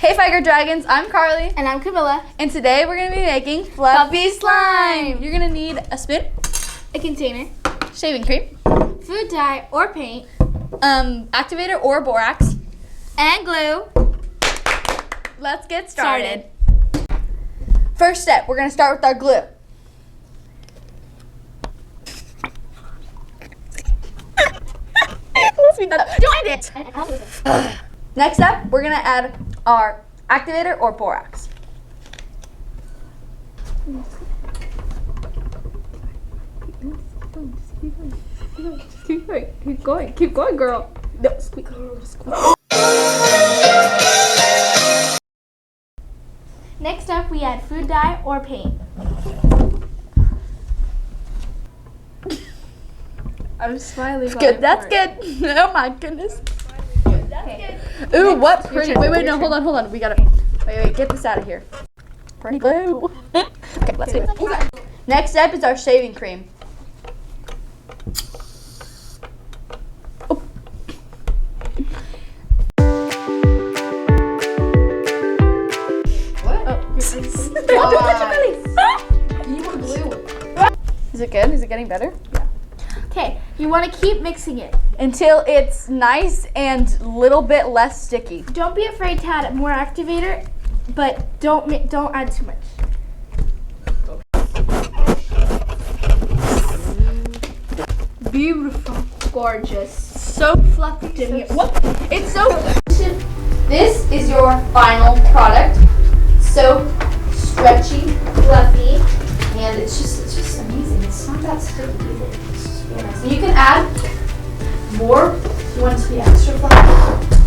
Hey Figer Dragons, I'm Carly. And I'm Camilla. And today we're going to be making fluffy slime. You're going to need a spoon, A container, shaving cream, food dye or paint, activator or borax. and glue. Let's get started. First step, we're going to start with our glue. Join it. Next up, we're going to add our activator or borax. Keep going, girl. No, squeak. Next up, we add food dye or paint. I'm smiling. Good, that's good. Oh my goodness. Okay. Ooh, what pretty. Wait, no, hold on. We gotta. Wait, get this out of here. Pretty glue. Okay, let's do it. Next step is our shaving cream. Oh. Is it good? Is it getting better? Okay, you want to keep mixing it. Until it's nice and a little bit less sticky. Don't be afraid to add more activator, but don't add too much. Beautiful, gorgeous, so fluffy. It's so. This is your final product. So stretchy, fluffy, and it's just amazing. It's not that sticky either. It's just really nice. And you can add more if you want it to be extra fluffy.